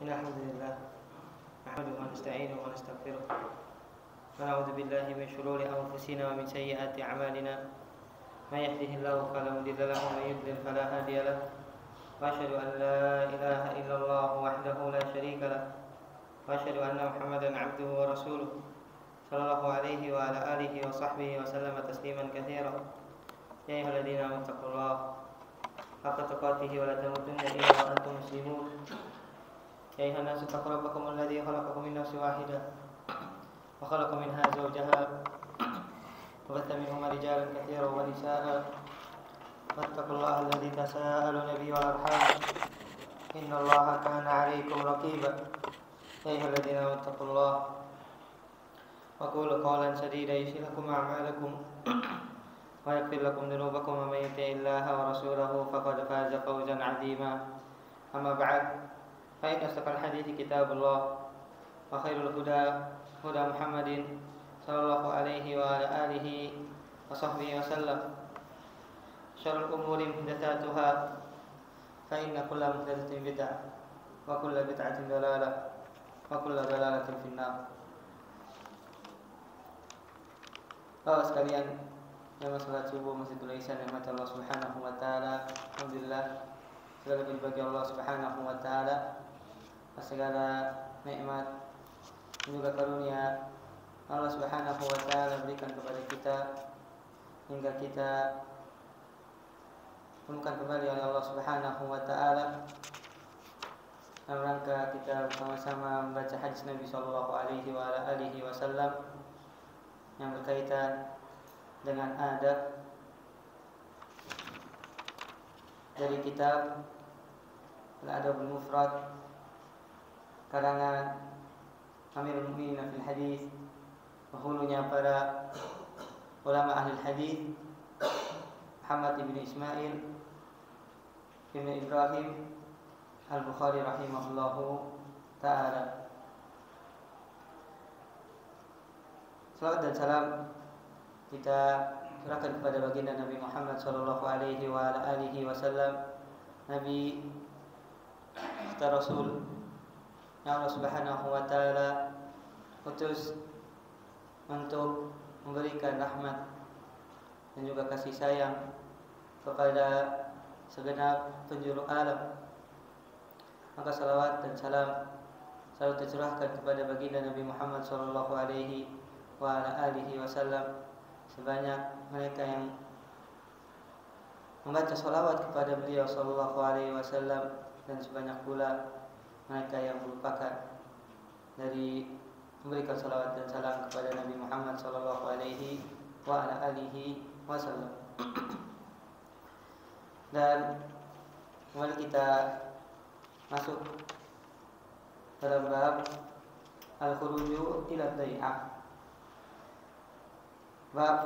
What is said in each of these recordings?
إن الحمد لله نحمده ونستعينه ونستغفره ونعوذ بالله من شرور أنفسنا ومن سيئات أعمالنا من يهده الله فلا مضل له ومن يضلل فلا هادي له وأشهد أن لا إله إلا الله وحده لا شريك له وأشهد أن محمدا عبده ورسوله صلى الله عليه وعلى آله وصحبه وسلم تسليما كثيرا يا أيها الذين آمنوا اتقوا الله حق تقاته ولا تموتن إلا وأنتم مسلمون يا أيها الناس اتقوا ربكم الذي خلقكم من نفس واحدة وخلق منها زوجها وبث منهما رجالا كثيرا ونساء واتقوا الله الذي تساءلون به والأرحام إن الله كان عليكم رقيبا يا أيها الذين آمنوا اتقوا الله وقولوا قولا سديدا يصلح لكم أعمالكم ويغفر لكم ذنوبكم ومن يطع الله ورسوله فقد فاز فوزا عظيما أما بعد فإن أصدق الحديث كتاب الله وخير الهدى هدى محمد صلى الله عليه وعلى آله وصحبه وسلم شر الأمور محدثاتها فإن كل محدثة بدعة وكل بدعة ضلالة وكل ضلالة في النار. Bapak sekalian yang salat subuh Masjidul Ihsan yang mati Allah Subhanahu wa taala. Alhamdulillah segala puji bagi Allah Subhanahu wa taala. Segala nikmat dan juga karunia Allah Subhanahu wa taala berikan kepada kita hingga kita temukan kembali oleh Allah Subhanahu wa taala dalam rangka kita bersama-sama membaca hadis Nabi sallallahu alaihi wasallam yang berkaitan dengan adab dari kitab Al-Adabul Mufrad karangan Amirul Mukminin fil Hadis, penghulunya para ulama ahli hadis Muhammad ibn Ismail ibn Ibrahim Al-Bukhari rahimahullahu ta'ala. Salawat dan salam kita serahkan kepada baginda Nabi Muhammad sallallahu alaihi wa alihi wasallam, Nabi serta Rasul yang Allah Subhanahu wa taala utus untuk memberikan rahmat dan juga kasih sayang kepada segenap penjuru alam. Maka salawat dan salam selalu tercurahkan kepada baginda Nabi Muhammad sallallahu alaihi wa alihi wasallam sebanyak mereka yang membaca salawat kepada beliau sallallahu alaihi wasallam dan sebanyak pula mereka yang merupakan dari memberikan salawat dan salam kepada Nabi Muhammad sallallahu alaihi wa alihi wasallam. Dan kembali kita masuk dalam bab al-khuruju ila dhai'ah, bab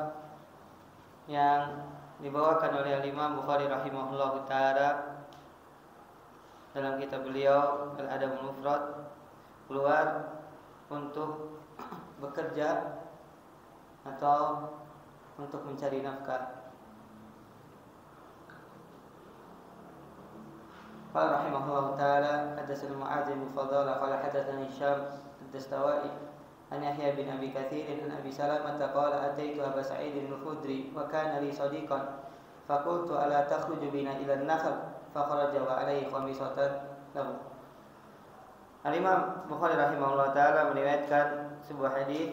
yang dibawakan oleh Imam Bukhari rahimahullahu taala dalam kitab beliau Al-Adabul Mufrad, keluar untuk bekerja atau untuk mencari nafkah. Qala rahimahullahu taala hadatsana Mu'adz bin Fadalah qala hadatsani Hisham ad-Dastawai an Yahya bin Abi Katsir an Abi Salamah qala ataitu Aba Sa'id al-Khudri wa kana li sadiqan faqultu ala takhruju bina ila an-nakhl fakharaja wa alayhi khamisatan lahu. Al-Imam Bukhari rahimahullah taala meriwayatkan sebuah hadis,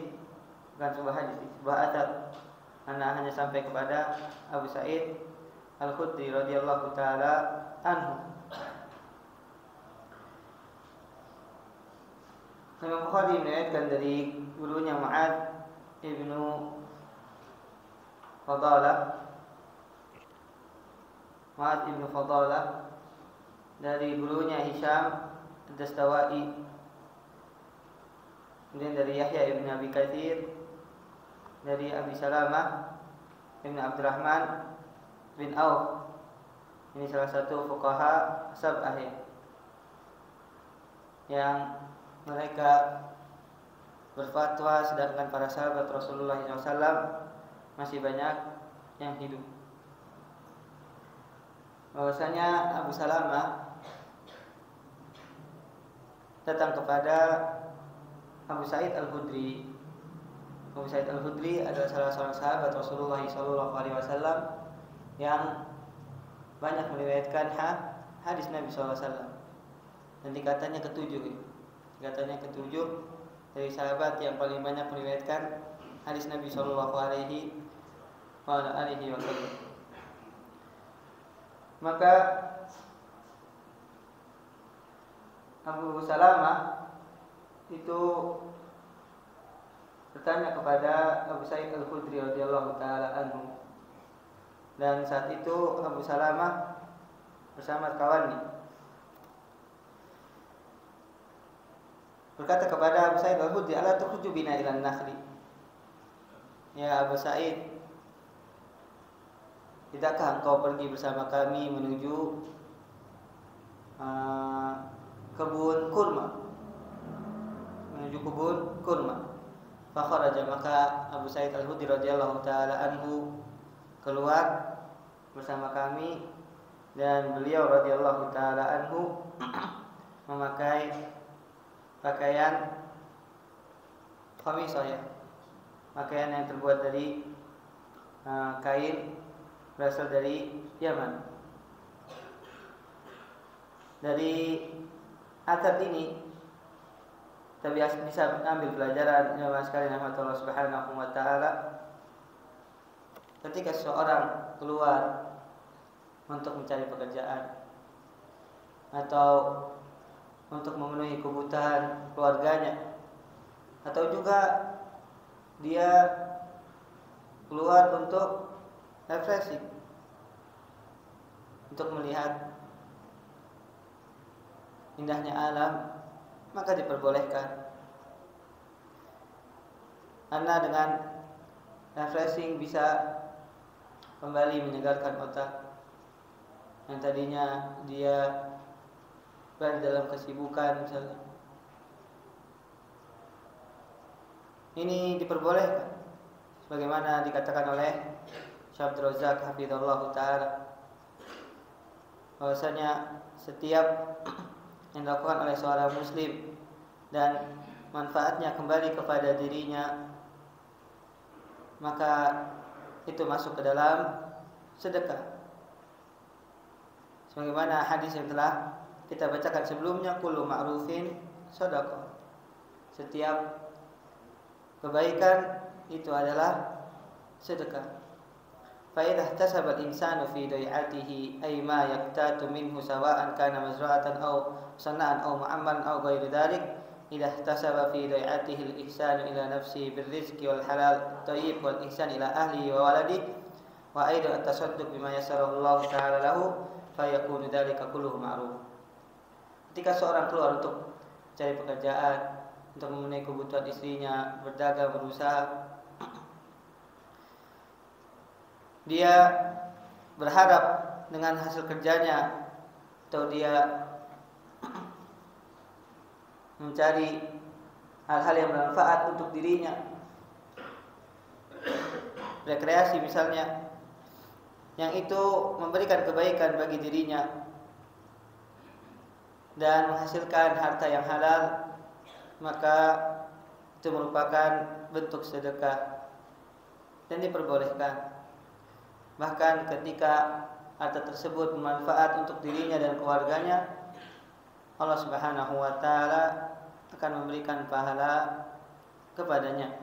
sebuah athar hanya sampai kepada Abu Sa'id Al-Khudri radhiyallahu taala anhu. Imam Bukhari meriwayatkan dari gurunya Mu'adz ibnu Fadalah, dari gurunya Hisham ad-Dastawai, kemudian dari Yahya ibn Abi Katsir, dari Abi Salamah ibn Abdurrahman bin Auf. Ini salah satu fuqaha sab'ah yang mereka berfatwa sedangkan para sahabat Rasulullah SAW masih banyak yang hidup. bahwasanya Abu Salamah datang kepada Abu Sa'id Al-Khudri. Abu Sa'id Al-Khudri adalah salah seorang sahabat Rasulullah SAW yang banyak meriwayatkan hadis Nabi SAW. Dan dikatanya ketujuh dari sahabat yang paling banyak meriwayatkan hadis Nabi SAW. Maka Abu Salamah itu bertanya kepada Abu Sa'id Al-Khudri radhiyallahu taala anhu. Dan saat itu Abu Salamah bersama kawannya berkata kepada Abu Sa'id Al-Khudri, "Ala tukhju bina ilan nakhli?" Ya Abu Sa'id, tidakkah engkau pergi bersama kami menuju kebun kurma. Fakharaja, maka Abu Sa'id Al-Khudri radhiyallahu taala anhu keluar bersama kami, dan beliau radhiyallahu taala anhu memakai pakaian khamisah, pakaian yang terbuat dari kain berasal dari Yaman. Dari atat ini kita bisa ambil pelajaran jemaah sekalian rahmatullah subhanahu wa ta'ala. Ketika seseorang keluar untuk mencari pekerjaan atau untuk memenuhi kebutuhan keluarganya, atau juga dia keluar untuk refreshing, untuk melihat indahnya alam, maka diperbolehkan. Karena dengan refreshing bisa kembali menyegarkan otak yang tadinya dia berada dalam kesibukan misalnya. Ini diperbolehkan sebagaimana dikatakan oleh Syekh Abdul Razak hafizallahu taala, bahwasanya setiap yang dilakukan oleh seorang muslim dan manfaatnya kembali kepada dirinya, maka itu masuk ke dalam sedekah. Sebagaimana hadis yang telah kita bacakan sebelumnya, kullu ma'rufin shadaqah. Setiap kebaikan itu adalah sedekah. Fa idza ihtasaba al-insanu fi dai'atihi ay ma yaktatu minhu sawa'an kana mazra'atan aw sana'an aw mu'ammalan aw ghairu dhalik, idza ihtasaba fi dai'atihi al-ihsanu ila nafsihi birrizqi wal halal thayyib wal ihsan ila ahlihi wa waladihi wa aidan at-tasadduq bima yassarahu Allah ta'ala lahu fa yakunu dzalika kulluhu ma'ruf. Ketika seorang keluar untuk cari pekerjaan, untuk memenuhi kebutuhan istrinya, berdagang, berusaha, dia berharap dengan hasil kerjanya, atau dia mencari hal-hal yang bermanfaat untuk dirinya, rekreasi misalnya, yang itu memberikan kebaikan bagi dirinya dan menghasilkan harta yang halal, maka itu merupakan bentuk sedekah dan diperbolehkan. Bahkan ketika harta tersebut bermanfaat untuk dirinya dan keluarganya, Allah Subhanahu wa taala akan memberikan pahala kepadanya.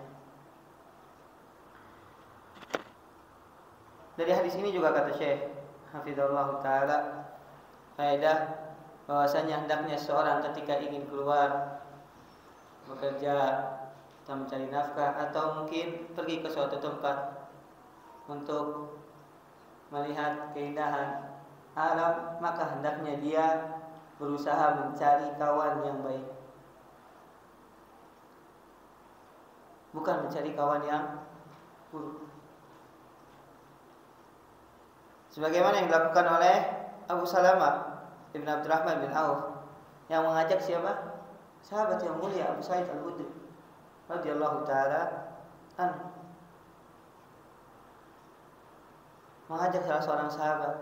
Dari hadis ini juga kata Syekh hafizallahu taala, faedah bahwasanya hendaknya seorang ketika ingin keluar bekerja atau mencari nafkah, atau mungkin pergi ke suatu tempat untuk melihat keindahan alam, maka hendaknya dia berusaha mencari kawan yang baik, bukan mencari kawan yang buruk. Sebagaimana yang dilakukan oleh Abu Salamah Ibn Abdurrahman bin Auf, yang mengajak siapa? Sahabat yang mulia Abu Sa'id Al-Khudri radhiyallahu taala anhu, mengajak salah seorang sahabat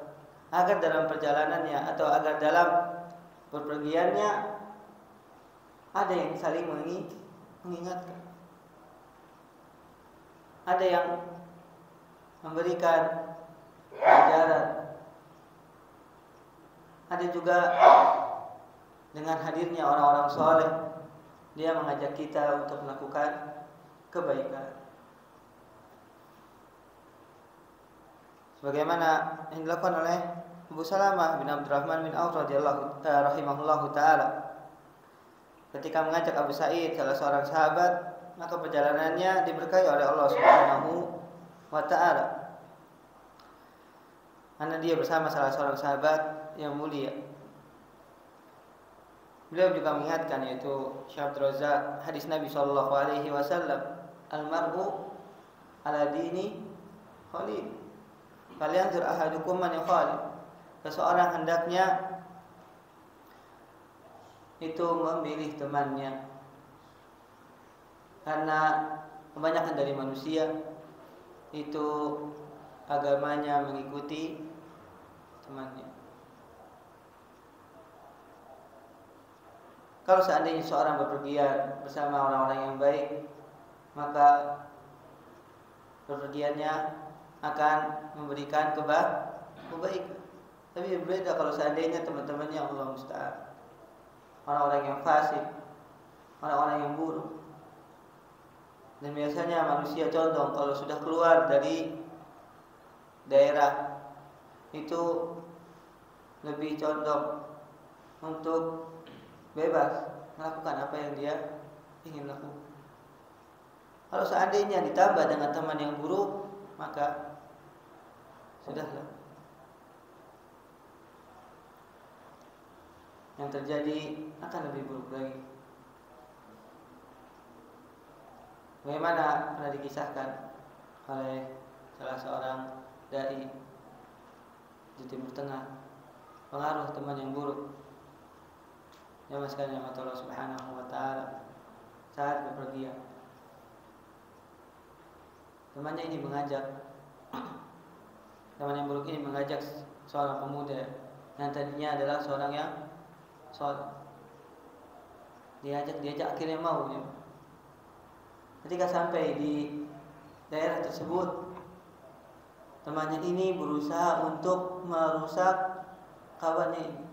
agar dalam perjalanannya atau agar dalam berpergiannya Ada yang saling mengingatkan. Ada yang memberikan ajaran. Ada juga dengan hadirnya orang-orang soleh, dia mengajak kita untuk melakukan kebaikan. Sebagaimana yang dilakukan oleh Abu Salamah bin Abdurrahman bin Auf radhiyallahu rahimahullahu taala ketika mengajak Abu Sa'id, salah seorang sahabat, maka perjalanannya diberkahi oleh Allah Subhanahu wa taala. Karena dia bersama salah seorang sahabat yang mulia. Beliau juga mengingatkan, yaitu Syekh Abdul Razak, hadis Nabi sallallahu alaihi wasallam, "Al-mar'u ala dini khalil. Falyanzur ahadukum man yukhalil." Seseorang hendaknya itu memilih temannya, karena kebanyakan dari manusia itu agamanya mengikuti temannya. Kalau seandainya seorang bepergian bersama orang-orang yang baik, maka bepergiannya akan memberikan kebaikan. Tapi berbeda kalau seandainya teman-temannya, Allah musta'an, orang-orang yang fasik, orang-orang yang buruk. Dan biasanya manusia condong kalau sudah keluar dari daerah itu lebih condong untuk bebas melakukan apa yang dia ingin lakukan. Kalau seandainya ditambah dengan teman yang buruk, maka sudahlah. Yang terjadi akan lebih buruk lagi. Bagaimana pernah dikisahkan oleh salah seorang dai di Timur Tengah, pengaruh teman yang buruk. Jamaah sekalian yang Allah Subhanahu wa taala, saat bepergian, temannya ini mengajak, teman yang buruk ini mengajak seorang pemuda yang tadinya adalah seorang yang soleh. Diajak akhirnya mau. Ketika sampai di daerah tersebut, temannya ini berusaha untuk merusak kawannya ini.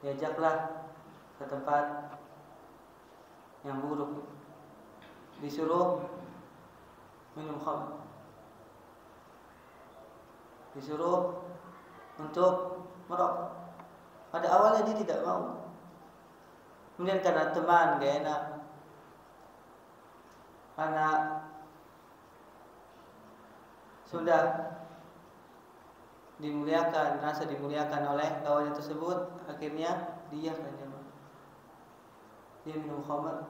Diajaklah ke tempat yang buruk, disuruh minum khamr, disuruh untuk merokok. Pada awalnya dia tidak mau, kemudian karena teman gak enak, karena sudah dimuliakan, merasa dimuliakan oleh kawannya tersebut, akhirnya dia minum khamr.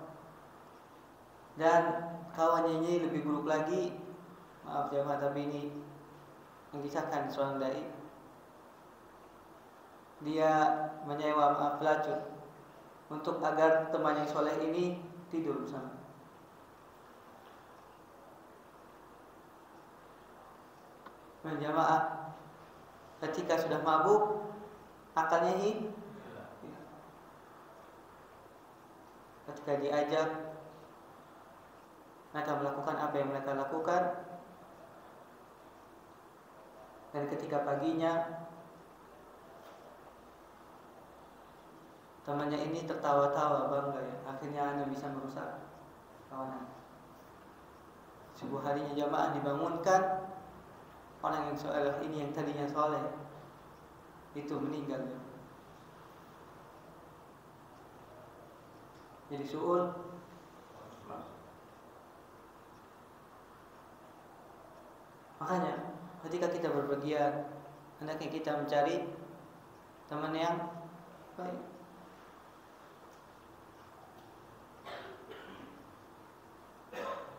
Dan kawannya ini lebih buruk lagi. Maaf jemaah, tapi ini mengisahkan seorang dai. Dia menyewa pelacur untuk agar teman yang soleh ini tidur bersama. Jemaah, ketika sudah mabuk, akalnya hilang. Ketika diajak, mereka melakukan apa yang mereka lakukan. Dan ketika paginya, temannya ini tertawa-tawa bangga, ya, akhirnya Anda bisa merusak kawanan. Subuh harinya jamaah dibangunkan, orang yang soleh ini yang tadinya soleh itu meninggal. Jadi suul. Makanya ketika kita berpergian, hendaknya kita mencari teman yang baik.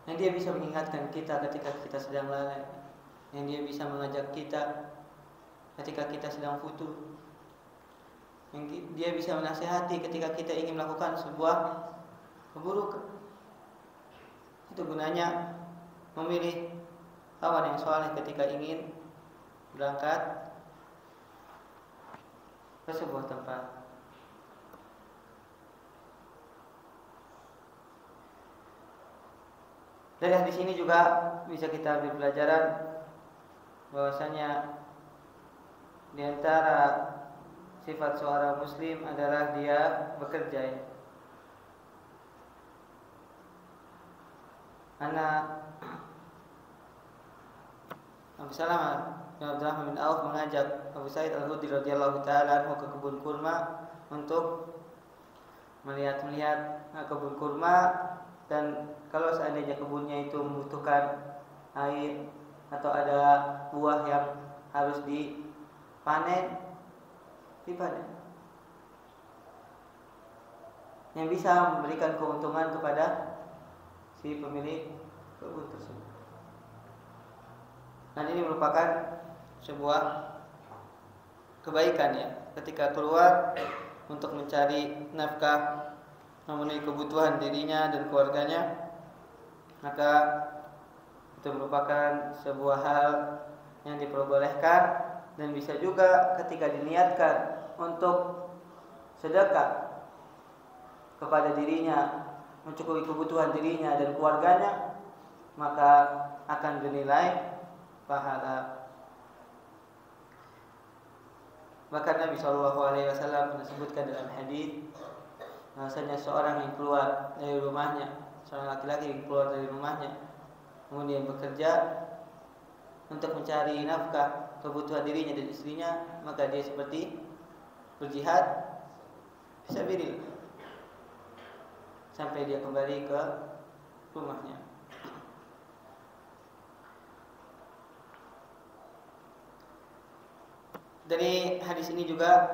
Yang dia bisa mengingatkan kita ketika kita sedang lalai, yang dia bisa mengajak kita ketika kita sedang futuh, yang dia bisa menasihati ketika kita ingin melakukan sebuah keburukan. Itu gunanya memilih kawan yang soleh ketika ingin berangkat ke sebuah tempat. Dari hadis ini juga bisa kita ambil pelajaran bahwasanya di antara sifat seorang muslim adalah dia bekerja ya. Abu Salamah bin Abdurrahman bin Auf mengajak Abu Sa'id Al-Khudri radhiyallahu taala anhu ke kebun kurma untuk melihat kebun kurma, dan kalau seandainya kebunnya itu membutuhkan air atau ada buah yang harus dipanen, yang bisa memberikan keuntungan kepada si pemilik kebun tersebut. Dan ini merupakan sebuah kebaikan ya, ketika keluar untuk mencari nafkah, memenuhi kebutuhan dirinya dan keluarganya, maka itu merupakan sebuah hal yang diperbolehkan, dan bisa juga ketika diniatkan untuk sedekah kepada dirinya, mencukupi kebutuhan dirinya dan keluarganya, maka akan bernilai pahala. Bahkan Nabi SAW pernah sebutkan dalam hadis bahwasanya seorang yang keluar dari rumahnya, seorang laki-laki yang keluar dari rumahnya kemudian bekerja untuk mencari nafkah kebutuhan dirinya dan istrinya, maka dia seperti berjihad fisabilillah sampai dia kembali ke rumahnya. Dari hadis ini juga,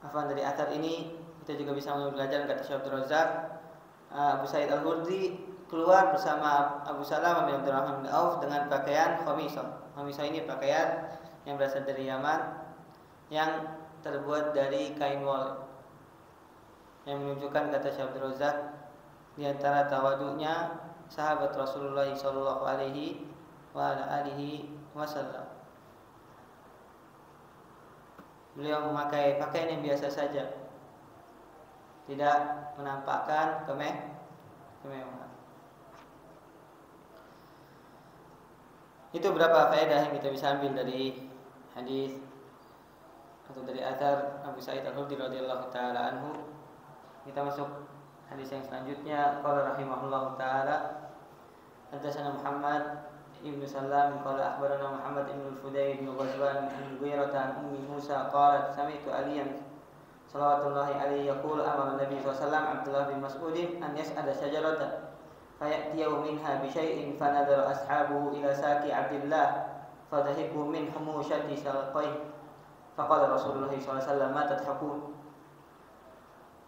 dari athar ini kita juga bisa mengambil pelajaran, kata Syekh Abdul Razak, Abu Sa'id Al-Khudri keluar bersama Abu Salamah bin Abdurrahman bin Auf dengan pakaian khamisah. Khamisah ini pakaian yang berasal dari Yaman, yang terbuat dari kain wol, yang menunjukkan, kata Syekh Abdul Razak, di antara tawaduknya sahabat Rasulullah sallallahu alaihi wasallam. Beliau memakai pakaian yang biasa saja, tidak menampakkan kemewahan. Itu beberapa faedah yang kita bisa ambil dari hadis atau dari athar Abu Sa'id Al-Khudri radhiyallahu taala anhu. Kita masuk hadis yang selanjutnya. Qala rahimahullahu taala, haddatsana Muhammad ibn Salam qala akhbarana Muhammad ibn al-Fudayl ibn Ghazwan an Mughirah an Ummi Musa qalat sami'tu Aliyan salawatullahi alaihi yaqul amara Nabi sallallahu alaihi wasallam Abdullah bin Mas'ud an yas'ada syajaratan fayatiyahu minha bi syai'in fanadara ashabuhu ila saqi Abdullah fadhahibu min humushati salqai faqala Rasulullah sallallahu alaihi wasallam ma tadhakun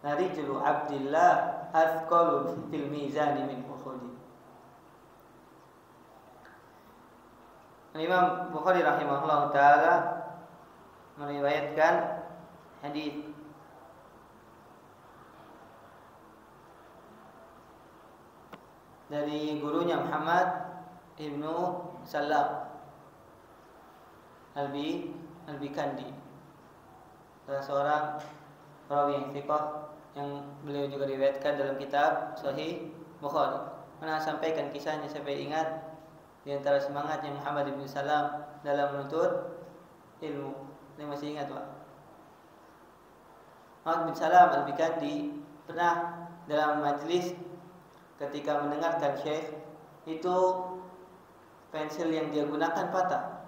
narijulu Abdullah athqalu fil mizani min Uhud. Imam Bukhari rahimahullah taala meriwayatkan hadis dari gurunya Muhammad ibnu Salam Al-Bikandi, salah seorang perawi yang thiqah yang beliau juga diriwayatkan dalam kitab Sahih Bukhari. Pernah sampaikan kisahnya sampai ingat, di antara semangatnya Muhammad bin Salam dalam menuntut ilmu. Ini masih ingat, Pak? Muhammad bin Salam Al-Bikandi pernah dalam majlis ketika mendengarkan Syekh itu pensil yang dia gunakan patah.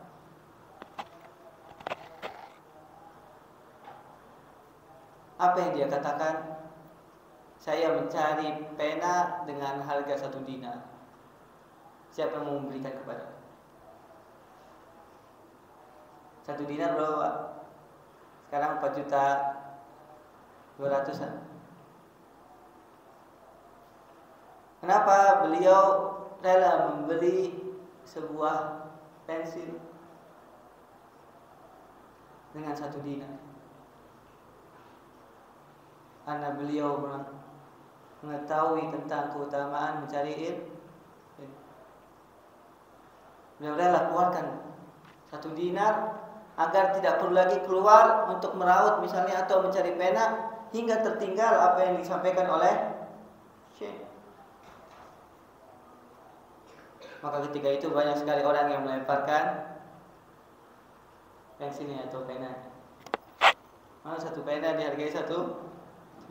Apa yang dia katakan? Saya mencari pena dengan harga 1 dinar. Siapa yang mau memberikan kepada? 1 dinar berapa? Sekarang 4.200.000. Kenapa beliau rela membeli sebuah pensil dengan 1 dinar? Karena beliau mengetahui tentang keutamaan mencari ilmu. Beliau rela keluarkan 1 dinar agar tidak perlu lagi keluar untuk meraut misalnya atau mencari pena hingga tertinggal apa yang disampaikan oleh Syekh. Maka ketika itu banyak sekali orang yang melemparkan pensilnya atau pena. Satu pena dihargai 1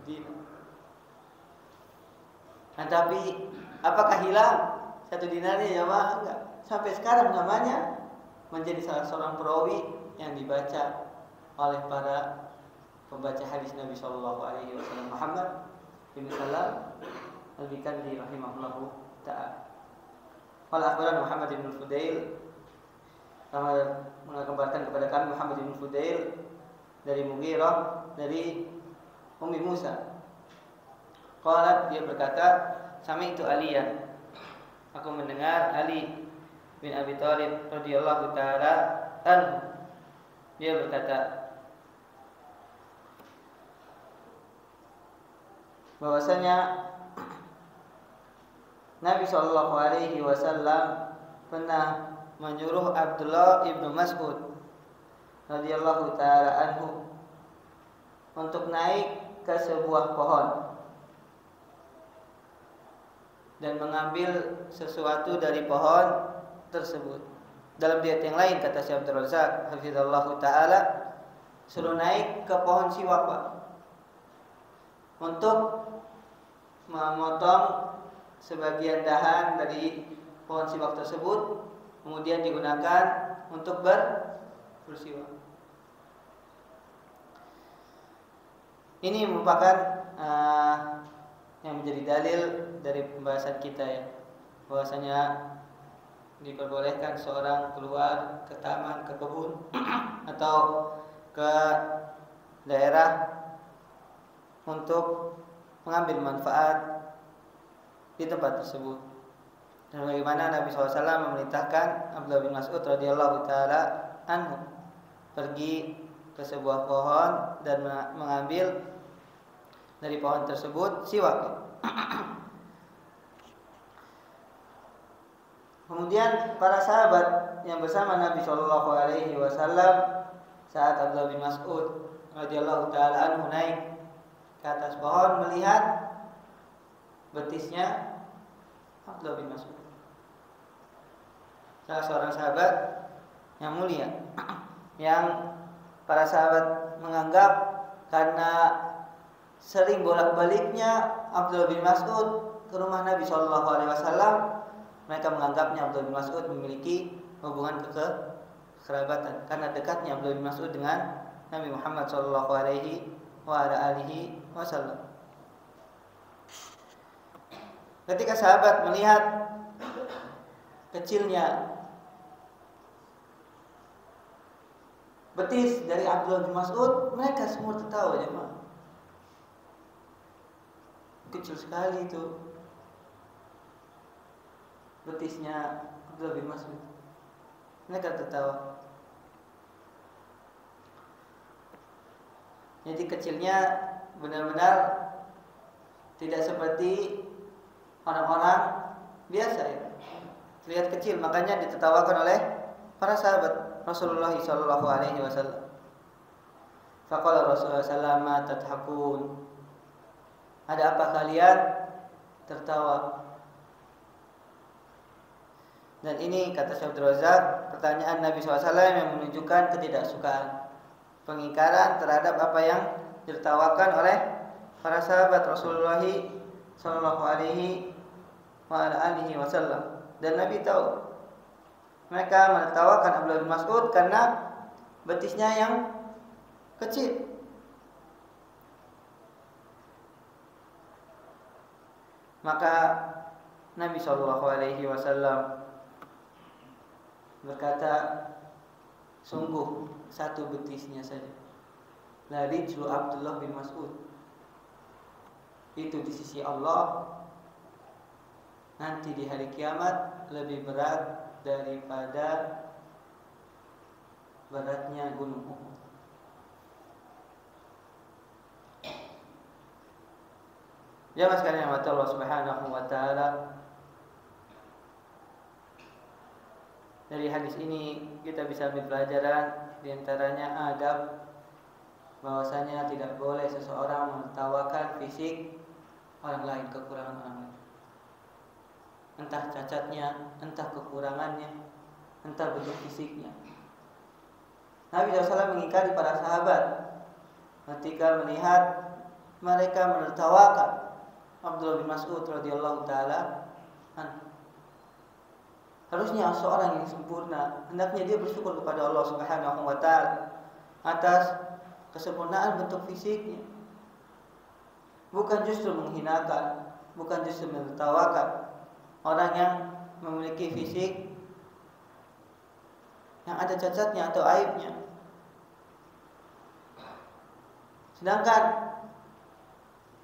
dinar. Nah, tapi apakah hilang 1 dinarnya? Ya enggak. Sampai sekarang namanya menjadi salah seorang perawi yang dibaca oleh para pembaca hadis Nabi Shallallahu Alaihi Wasallam. Muhammad bin Salam Al-Bikandi rahimahullahu ta'ala. Qala akhbarana Muhammad bin Fudail, mengabarkan kepada kami Muhammad bin Fudail dari Mughirah dari Ummi Musa. Qalat, dia berkata, sami'tu Aliyan, aku mendengar Ali bin Abi Thalib radhiyallahu taala anhu, dia berkata bahwasanya Nabi Shallallahu Alaihi Wasallam pernah menyuruh Abdullah ibnu Mas'ud radhiyallahu taala anhu untuk naik ke sebuah pohon dan mengambil sesuatu dari pohon tersebut. Dalam riwayat yang lain kata Syekh Abdul Razak hafizallahu taala, suruh naik ke pohon siwak, Pak, untuk memotong sebagian dahan dari pohon siwak tersebut, kemudian digunakan untuk bersiwak. Ini merupakan yang menjadi dalil dari pembahasan kita, ya, bahwasanya diperbolehkan seorang keluar ke taman, ke kebun atau ke daerah untuk mengambil manfaat di tempat tersebut. Dan bagaimana Nabi SAW memerintahkan Abdullah bin Mas'ud radhiyallahu taala anhu pergi ke sebuah pohon dan mengambil dari pohon tersebut siwak. Kemudian para sahabat yang bersama Nabi Shallallahu Alaihi Wasallam saat Abdullah bin Mas'ud radhiyallahu taala anhu naik ke atas pohon melihat betisnya Abdullah bin Mas'ud, salah seorang sahabat yang mulia, yang para sahabat menganggap karena sering bolak-baliknya Abdullah bin Mas'ud ke rumah Nabi Shallallahu Alaihi Wasallam, mereka menganggapnya Abdullah bin Mas'ud memiliki hubungan kekerabatan karena dekatnya Abdullah bin Mas'ud dengan Nabi Muhammad Shallallahu Alaihi Wasallam. Ketika sahabat melihat kecilnya betis dari Abdullah bin Mas'ud, mereka semua tertawa, jemaah. Kecil sekali itu betisnya Abdullah bin Mas'ud. Mereka tertawa. Jadi kecilnya benar-benar tidak seperti orang-orang biasa, ya. Terlihat kecil, makanya ditertawakan oleh para sahabat Rasulullah sallallahu alaihi wasallam. Faqala Rasulullah sallallahu alaihi wasallam, "Tadhakun?" Ada apa kalian tertawa? Dan ini kata Syekh Abdul Razak, pertanyaan Nabi SAW yang menunjukkan ketidaksukaan, pengingkaran terhadap apa yang ditertawakan oleh para sahabat Rasulullah sallallahu alaihi wasallam. Dan Nabi tahu mereka menertawakan Abdullah bin Mas'ud karena betisnya yang kecil. Maka Nabi Shallallahu Alaihi Wasallam berkata, sungguh satu betisnya saja, la rijlu Abdullah bin Mas'ud, itu di sisi Allah nanti di hari kiamat lebih berat daripada beratnya gunung Uhud. Jamaah sekalian yang Allah Subhanahu wa taala, dari hadis ini kita bisa ambil pelajaran, di antaranya adab bahwasanya tidak boleh seseorang menertawakan fisik orang lain, kekurangan orang lain. entah cacatnya, entah kekurangannya, entah bentuk fisiknya. Nabi SAW mengingkari para sahabat ketika melihat mereka menertawakan Abdullah bin Mas'ud radhiyallahu taala anhu. Harusnya seorang yang sempurna, hendaknya dia bersyukur kepada Allah Subhanahu wa taala atas kesempurnaan bentuk fisiknya. Bukan justru menghinakan, bukan justru menertawakan orang yang memiliki fisik yang ada cacatnya atau aibnya. Sedangkan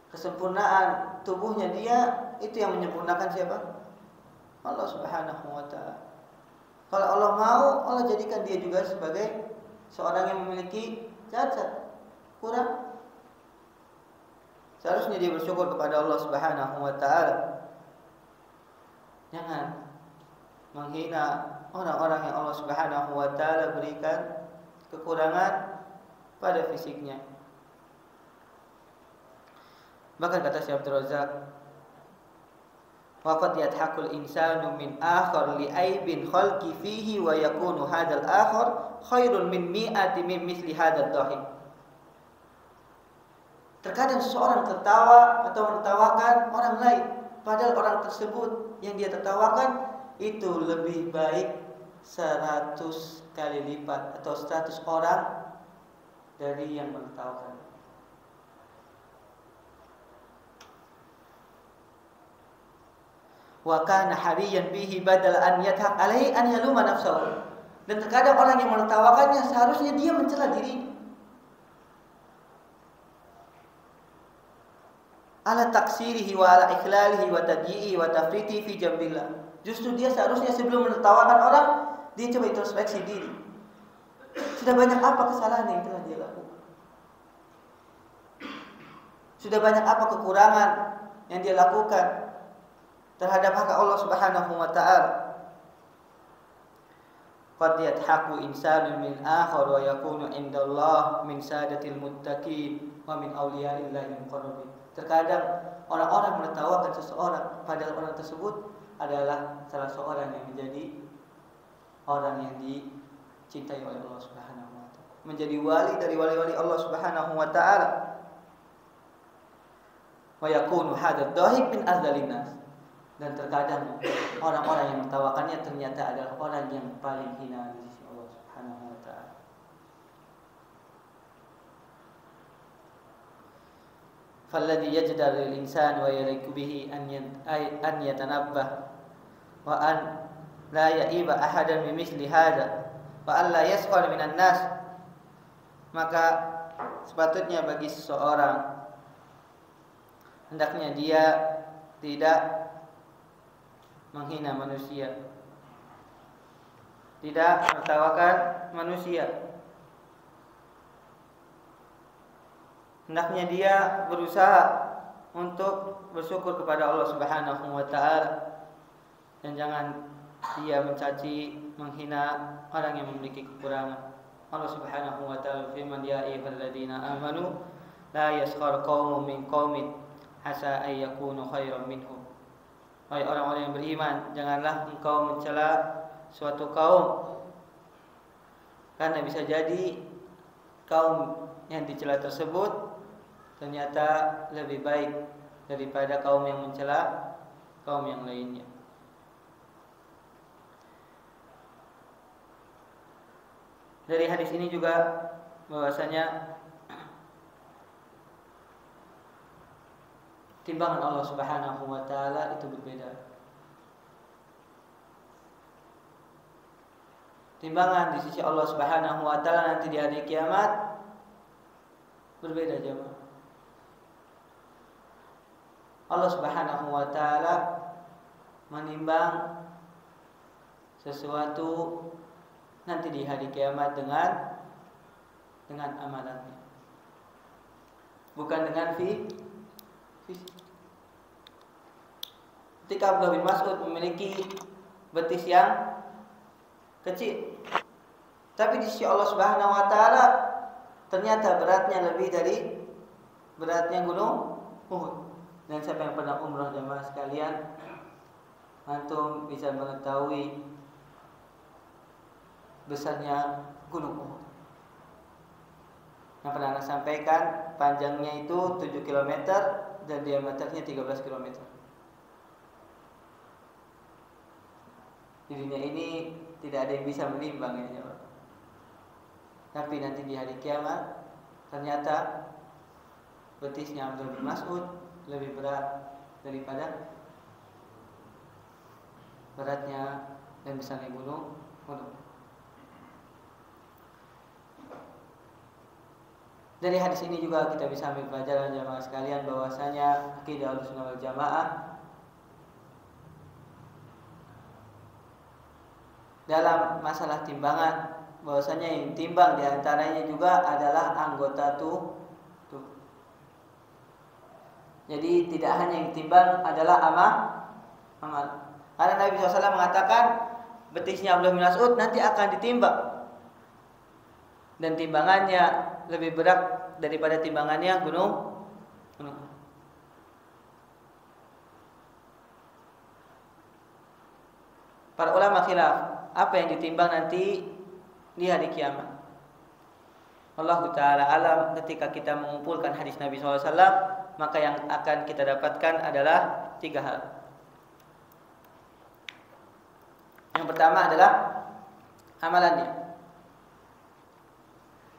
kesempurnaan tubuhnya dia itu yang menyempurnakan siapa? Allah Subhanahu wa taala. Kalau Allah mau, Allah jadikan dia juga sebagai seorang yang memiliki cacat, kurang. Seharusnya dia bersyukur kepada Allah Subhanahu wa taala. Jangan menghina orang-orang yang Allah Subhanahu wa taala berikan kekurangan pada fisiknya. Bahkan kata Syekh Abdul Razak, waqad yadhakul insanu min akhar li aibin khalqi fihi wa yakunu hadzal akhar khairun min mi'ati min misli hadzal dhahik. Terkadang seseorang tertawa atau menertawakan orang lain, padahal orang tersebut yang dia tertawakan itu lebih baik 100 kali lipat atau 100 orang dari yang menertawakan. Wa kana hariyan bihi badal an yathaq alaihi an yaluma nafsahu. Dan terkadang orang yang menertawakannya seharusnya dia mencela dirinya. Ala taksirihi wa ala ikhlalihi wa tadyi'i wa tafriti fi jambillah. Justru dia seharusnya sebelum menertawakan orang, dia coba introspeksi diri. Sudah banyak apa kesalahan yang telah dia lakukan? Sudah banyak apa kekurangan yang dia lakukan terhadap hak Allah Subhanahu wa taala? Qad yadhaku insanun min akhar wa yakunu indallah min sadatil muttaqin wa min awliya'illahi muqarrabin. Terkadang orang-orang menertawakan seseorang, padahal orang tersebut adalah salah seorang yang menjadi orang yang dicintai oleh Allah Subhanahu wa taala, menjadi wali dari wali-wali Allah Subhanahu wa taala. Wa yakunu hadzal dhahik min azalin nas. Dan terkadang orang-orang yang menertawakannya ternyata adalah orang yang paling hina di sisi Allah Subhanahu wa taala. Falladhi yajdar lil insan wa yaliku bihi an yatanabbah wa an la ya'iba ahadan bimithli hadha wa an la yaskhar minan nas. Maka sepatutnya bagi seseorang hendaknya dia tidak menghina manusia, tidak menertawakan manusia. Hendaknya dia berusaha untuk bersyukur kepada Allah Subhanahu wa taala, dan jangan dia mencaci, menghina orang yang memiliki kekurangan. Allah Subhanahu wa taala firman, ya ayyuhalladzina amanu la yaskhar qaumun min qaumin asa ay yakunu khairan minhum. Wahai orang-orang yang beriman, janganlah engkau mencela suatu kaum, karena bisa jadi kaum yang dicela tersebut ternyata lebih baik daripada kaum yang mencela kaum yang lainnya. Dari hadis ini juga bahwasanya timbangan Allah Subhanahu wa taala itu berbeda. Timbangan di sisi Allah Subhanahu wa taala nanti di hari kiamat berbeda jemaah. Allah Subhanahu wa taala menimbang sesuatu nanti di hari kiamat dengan amalannya, bukan dengan fisik. Ketika Abdullah bin Mas'ud memiliki betis yang kecil, tapi di sisi Allah Subhanahu wa taala ternyata beratnya lebih dari beratnya gunung Uhud. Dan siapa yang pernah umrah jemaah sekalian, antum bisa mengetahui besarnya gunung Uhud. Yang pernah saya sampaikan, panjangnya itu 7 km dan diameternya 13 km. Di dunia ini tidak ada yang bisa menimbang ya. Tapi nanti di hari kiamat ternyata betisnya Abdullah bin Mas'ud lebih berat daripada beratnya dan besarnya gunung Uhud. Dari hadis ini juga kita bisa ambil pelajaran jamaah sekalian bahwasanya akidah Ahlussunnah wal Jamaah dalam masalah timbangan, bahwasanya yang timbang diantaranya juga adalah anggota tubuh. Jadi tidak hanya yang timbang adalah amal. Karena Nabi SAW mengatakan betisnya Abdullah bin Mas'ud nanti akan ditimbang dan timbangannya lebih berat daripada timbangannya gunung. Para ulama khilaf apa yang ditimbang nanti di hari kiamat. Allah Ta'ala alam. Ketika kita mengumpulkan hadis Nabi SAW, maka yang akan kita dapatkan adalah 3 hal. Yang pertama adalah amalannya.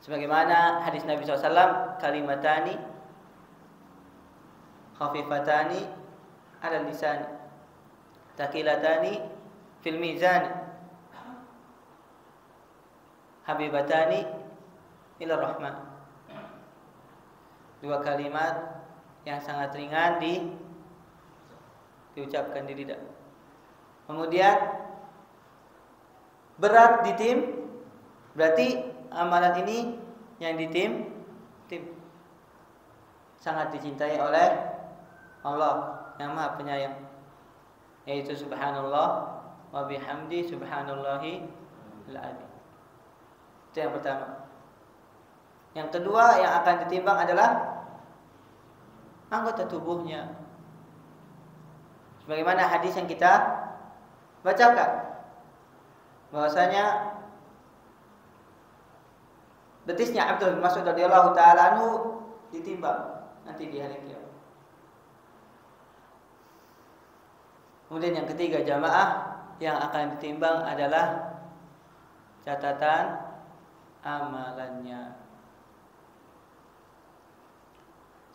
Sebagaimana hadis Nabi SAW, kalimatani khafifatani ala lisan, taqilatani fil mizan, habibatani ila rahman. 2 kalimat yang sangat ringan diucapkan di lidah. Kemudian berat di tim, berarti amalan ini yang tim sangat dicintai oleh Allah yang Maha Penyayang, yaitu subhanallah wa bihamdi subhanallahil azim. Itu yang pertama. Yang kedua yang akan ditimbang adalah anggota tubuhnya. Sebagaimana hadis yang kita bacakan, bahwasanya betisnya Abdullah bin Mas'ud radhiyallahu taala anhu ditimbang nanti di hari kiamat. Kemudian yang ketiga jamaah yang akan ditimbang adalah catatan amalannya.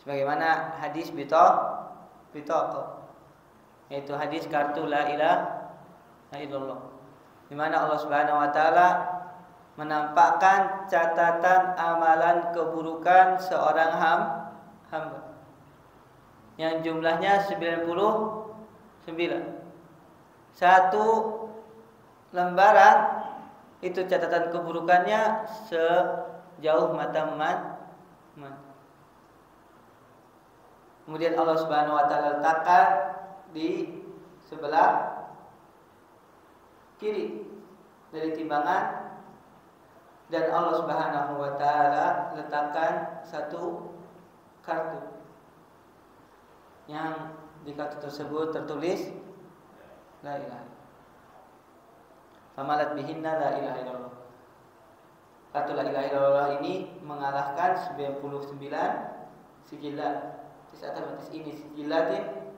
Sebagaimana hadis bitaqah, yaitu hadis kartu la ilaha illallah, di mana Allah Subhanahu wa taala menampakkan catatan amalan keburukan seorang hamba yang jumlahnya 99. Satu lembaran itu catatan keburukannya sejauh mata memandang. Kemudian Allah Subhanahu wa taala letakkan di sebelah kiri dari timbangan, dan Allah Subhanahu wa taala letakkan satu kartu yang di kartu tersebut tertulis la ilaha illallah. Famalat bihinna la ilaha illallah. Kartu la ilaha illallah ini mengalahkan 99 sijilat. Ini sijilatin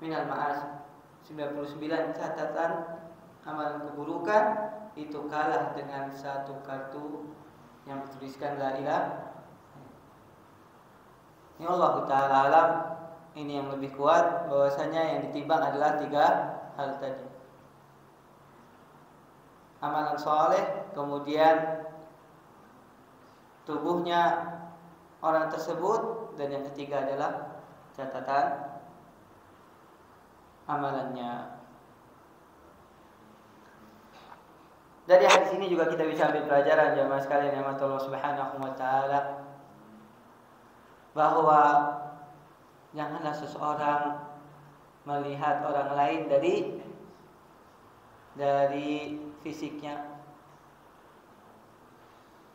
minal ma'as. 99 catatan amalan keburukan itu kalah dengan satu kartu yang bertuliskan la ilaha. Ini Allah Ta'ala alam. Ini yang lebih kuat bahwasanya yang ditimbang adalah 3 hal tadi. Amalan soleh, kemudian tubuhnya orang tersebut, dan yang ketiga adalah catatan amalannya. Dari hadis ini juga kita bisa ambil pelajaran jamaah sekalian yang Allah Subhanahu wa taala, bahwa janganlah seseorang melihat orang lain dari fisiknya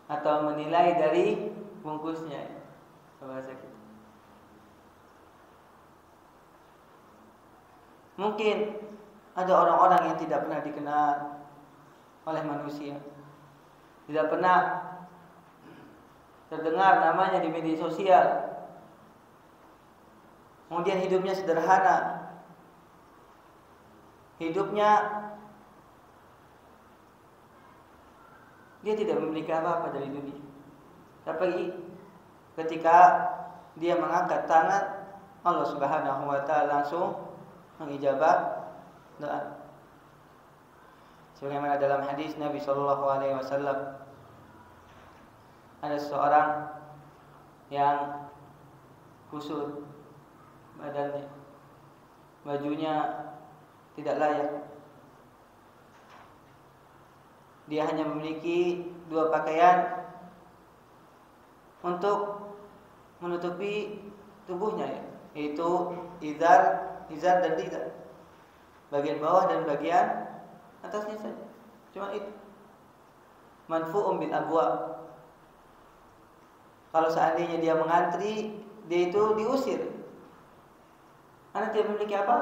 atau menilai dari bungkusnya. Bahasa kita. Mungkin ada orang-orang yang tidak pernah dikenal oleh manusia, tidak pernah terdengar namanya di media sosial, kemudian hidupnya sederhana, hidupnya dia tidak memiliki apa-apa dari dunia, tapi ketika dia mengangkat tangan, Allah Subhanahu wa taala langsung mengijabah doa. Sebagaimana dalam hadis Nabi sallallahu alaihi wasallam, ada seorang yang kusut badannya, bajunya tidak layak. Dia hanya memiliki 2 pakaian untuk menutupi tubuhnya, yaitu izar dan ridha, bagian bawah dan bagian atasnya saja. Cuma itu. Manfu'un bil abwa. Kalau seandainya dia mengantri, dia itu diusir karena tidak memiliki apa.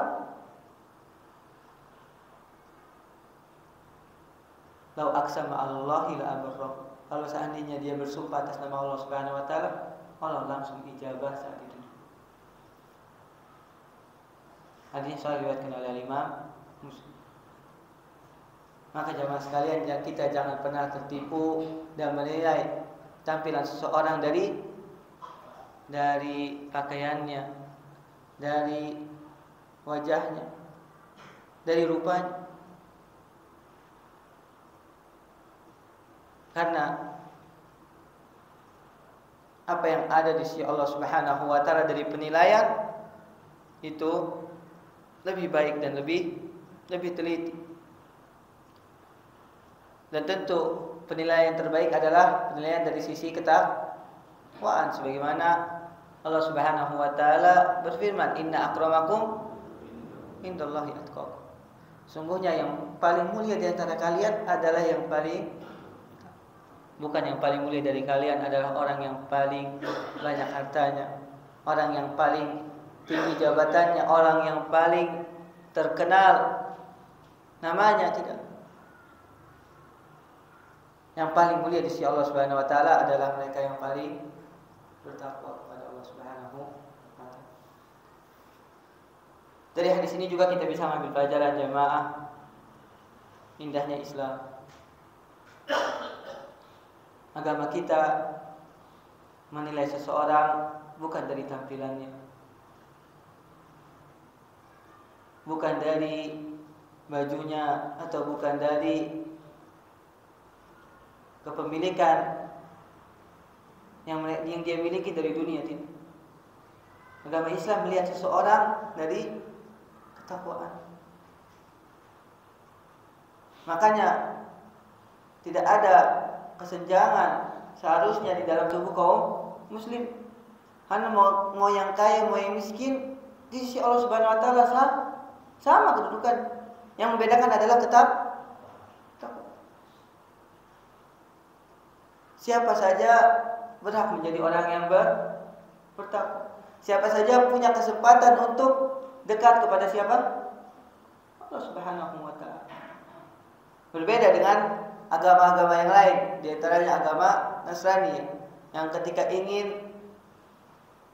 Lau aqsama 'alallahi la abarrahu. Kalau seandainya dia bersumpah atas nama Allah Subhanahu wa taala, Allah langsung ijabah saat itu. Hadis diriwayatkan oleh Imam Muslim. Maka jamaah sekalian, kita jangan pernah tertipu dan menilai tampilan seseorang dari pakaiannya, dari wajahnya, dari rupanya. Karena apa yang ada di sisi Allah Subhanahu wa taala dari penilaian itu lebih baik dan lebih teliti. Dan tentu penilaian yang terbaik adalah penilaian dari sisi ketakwaan, sebagaimana Allah Subhanahu wa taala berfirman, "Inna akramakum indallahi atqakum." Sungguhnya yang paling mulia di antara kalian adalah yang paling, bukan yang paling mulia dari kalian adalah orang yang paling banyak hartanya, orang yang paling tinggi jabatannya, orang yang paling terkenal namanya, tidak. Yang paling mulia di sisi Allah Subhanahu wa taala adalah mereka yang paling bertakwa kepada Allah Subhanahu wa taala. Dari hadis ini juga kita bisa mengambil pelajaran jemaah, indahnya Islam. Agama kita menilai seseorang bukan dari tampilannya, bukan dari bajunya, atau bukan dari kepemilikan yang dia miliki dari dunia, tidak. Agama Islam melihat seseorang dari ketakwaan. Makanya tidak ada kesenjangan seharusnya di dalam tubuh kaum muslim. Karena mau yang kaya, mau yang miskin, di sisi Allah Subhanahu wa taala sama kedudukan. Yang membedakan adalah takwa. Siapa saja berhak menjadi orang yang bertakwa. Siapa saja punya kesempatan untuk dekat kepada siapa? Allah Subhanahu wa taala. Berbeda dengan agama-agama yang lain, di antaranya agama Nasrani, yang ketika ingin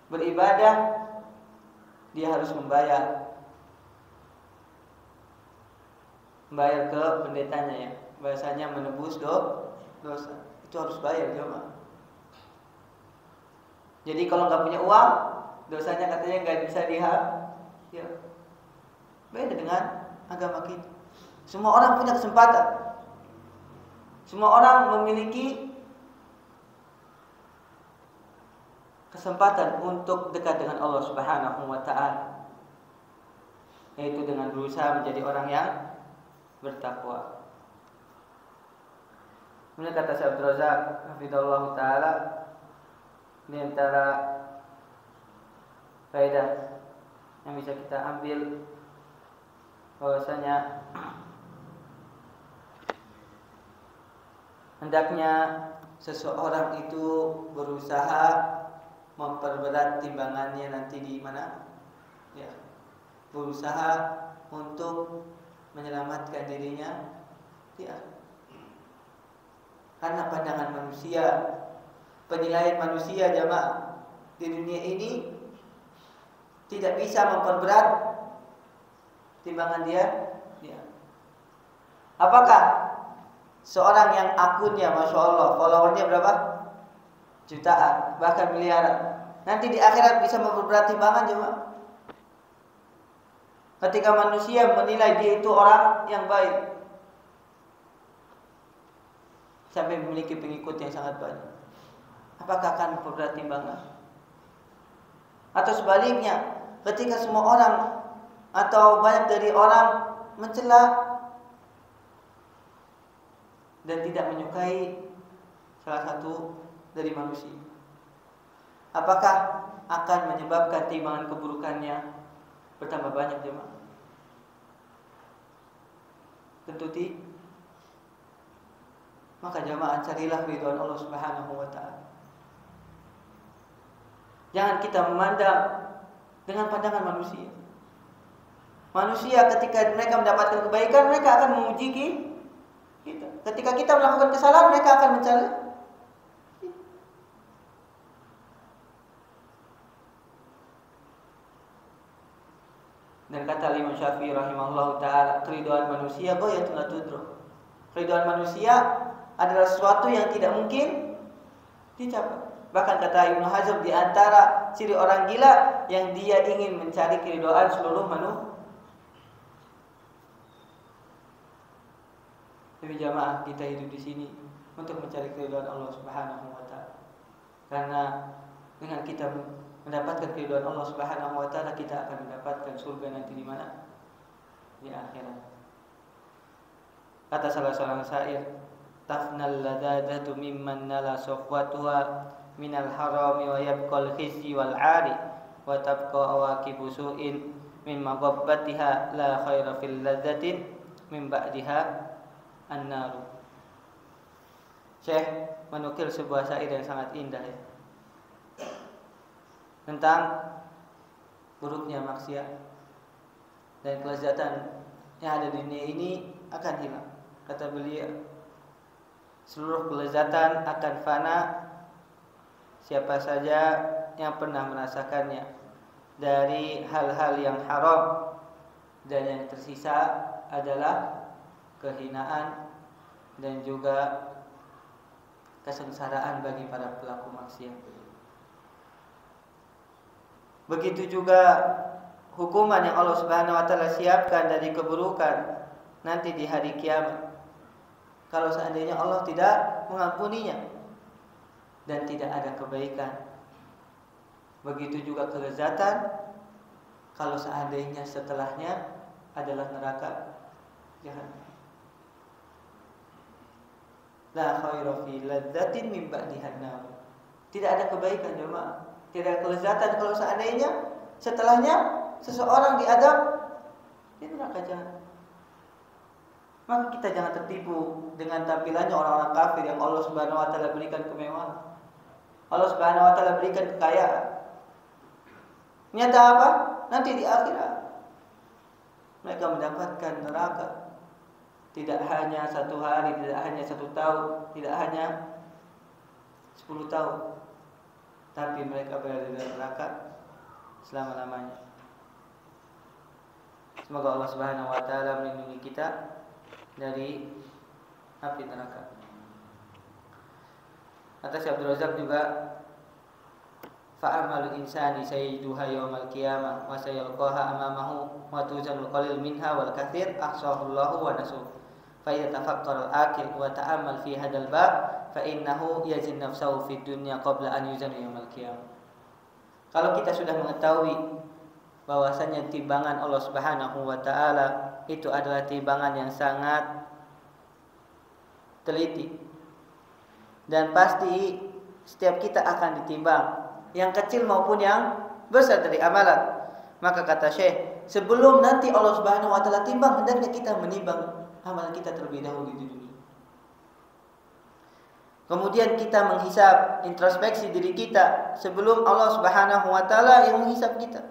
beribadah dia harus membayar ke pendetanya, ya. Bahasanya menebus dosa. Itu harus bayar, jemaah. Jadi kalau nggak punya uang, dosanya katanya nggak bisa ya. Beda dengan agama kita. Semua orang punya kesempatan. Semua orang memiliki kesempatan untuk dekat dengan Allah Subhanahu wa taala, yaitu dengan berusaha menjadi orang yang bertakwa. Kemudian kata Syekh Abdul Razak hafizahullah taala, di antara faedah yang bisa kita ambil bahwasanya hendaknya seseorang itu berusaha memperberat timbangannya nanti di mana? Ya, berusaha untuk menyelamatkan dirinya di akhirat. Karena pandangan manusia, penilaian manusia jamaah di dunia ini tidak bisa memperberat timbangan dia. Apakah seorang yang akunnya Masya Allah followernya berapa? Jutaan, bahkan miliaran, nanti di akhirat bisa memperberat timbangan jemaah? Ketika manusia menilai dia itu orang yang baik sampai memiliki pengikut yang sangat banyak, apakah akan memperberat timbangan? Atau sebaliknya, ketika semua orang atau banyak dari orang mencela dan tidak menyukai salah satu dari manusia, apakah akan menyebabkan timbangan keburukannya bertambah banyak jemaah? Tentu tidak. Maka jemaah, carilah ridwan Allah Subhanahu wa taala. Jangan kita memandang dengan pandangan manusia. Manusia ketika mereka mendapatkan kebaikan, mereka akan memuji kita. Ketika kita melakukan kesalahan, mereka akan mencela. Dan kata Imam Syafi'i rahimahullah taala, keridhaan manusia ghayatun la tudrak. Keridhaan manusia adalah sesuatu yang tidak mungkin dicapai. Bahkan kata Ibnu Hazm, di antara ciri orang gila yang dia ingin mencari keridhaan seluruh manusia. Tapi jamaah, kita hidup di sini untuk mencari keridhaan Allah Subhanahu wa taala. Karena dengan kita mendapatkan keridhaan Allah Subhanahu wa taala, kita akan mendapatkan surga nanti di mana? Di akhirat. Kata salah seorang syair, tafnal ladadatu mimman nala safwatuha minal harami wa yabqal khizyi wal 'ari wa tabqa awaqibu su'in min maghabbatiha la khaira fil ladzatin min ba'diha an-naru. Syekh menukil sebuah syair yang sangat indah ya, tentang buruknya maksiat dan kelezatan yang ada di dunia ini akan hilang. Kata beliau, seluruh kelezatan akan fana, siapa saja yang pernah merasakannya dari hal-hal yang haram, dan yang tersisa adalah kehinaan dan juga kesengsaraan bagi para pelaku maksiat. Begitu juga hukuman yang Allah Subhanahu wa taala siapkan dari keburukan nanti di hari kiamat, kalau seandainya Allah tidak mengampuninya dan tidak ada kebaikan. Begitu juga kelezatan kalau seandainya setelahnya adalah neraka jahanam. La khaira fi ladzatin min ba'dihan nar. Tidak ada kebaikan jemaah, tidak ada kelezatan kalau seandainya setelahnya seseorang diadab di neraka jahanam. Maka kita jangan tertipu dengan tampilannya orang-orang kafir yang Allah Subhanahu wa taala berikan kemewahan. Allah Subhanahu wa taala berikan kekayaan. Nyata apa? Nanti di akhirat mereka mendapatkan neraka. Tidak hanya 1 hari, tidak hanya 1 tahun, tidak hanya 10 tahun, tapi mereka berada di neraka selama-lamanya. Semoga Allah Subhanahu wa taala melindungi kita dari api neraka. Atas Abdul Razak juga, fa'amalul insani sayyiduha yaumal qiyamah wa sayalqaha amamahu wa tuzanul qalil minha wal katsir ahsahu Allahu wa nasuh. Fa idza tafakkara al-aqil wa ta'ammal fi hadzal bab fa innahu yazin nafsahu fid dunya qabla an yuzana yaumal qiyamah. Kalau kita sudah mengetahui bahwasanya timbangan Allah Subhanahu wa taala itu adalah timbangan yang sangat teliti, dan pasti setiap kita akan ditimbang, yang kecil maupun yang besar dari amalan. Maka kata Syekh, sebelum nanti Allah Subhanahu wa taala timbang, hendaknya kita menimbang amalan kita terlebih dahulu di dunia. Kemudian kita menghisap, introspeksi diri kita sebelum Allah Subhanahu wa taala yang menghisap kita.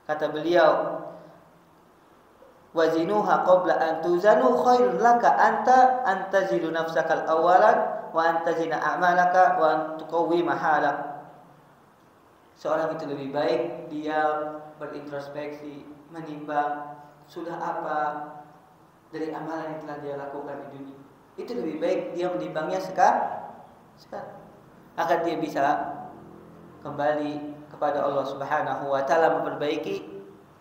Kata beliau, wazinuha qabla an tuzanu khairun laka antazilu nafsakal awalan wa antazina a'malaka wa antuqawwima halak. Seorang itu lebih baik dia berintrospeksi, menimbang sudah apa dari amalan yang telah dia lakukan di dunia. Itu lebih baik dia menimbangnya sekarang agar dia bisa kembali kepada Allah Subhanahu wa taala, memperbaiki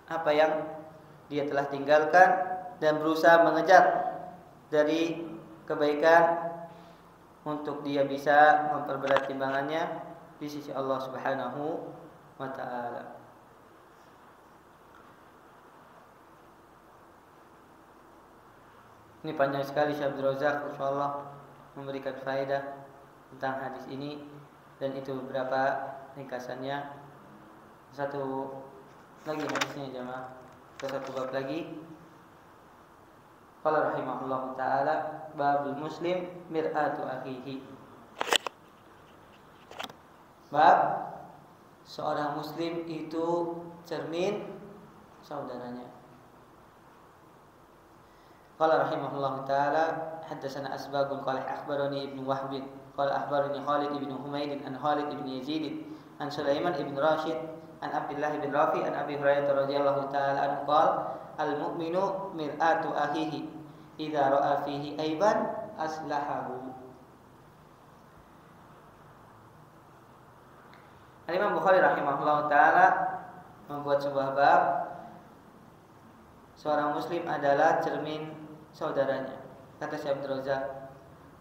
apa yang dia telah tinggalkan dan berusaha mengejar dari kebaikan untuk dia bisa memperberat timbangannya di sisi Allah Subhanahu wa taala. Ini panjang sekali Syekh Abdul Razak insyaallah memberikan faedah tentang hadis ini, dan itu beberapa ringkasannya. Satu lagi hadisnya jemaah, satu bab lagi. Qala rahimahullahu taala, babul muslim mir'atu akhihi. Bab seorang muslim itu cermin saudaranya. Qala rahimahullahu taala, haddatsana Asbagul qala akhbarani Ibnu Wahb qala akhbarani Khalid ibn Humaid an Khalid ibn Yazid an Sulaiman ibn Rashid an Abdullah ibn Rafi an Abi Hurairah radhiyallahu taala anhu qala al-mu'minu mir'atu akhihi idza ra'a fihi aiban aslahahu. Imam Bukhari rahimahullahu taala membuat sebuah bab seorang muslim adalah cermin saudaranya. Kata Syekh Abdul Razak,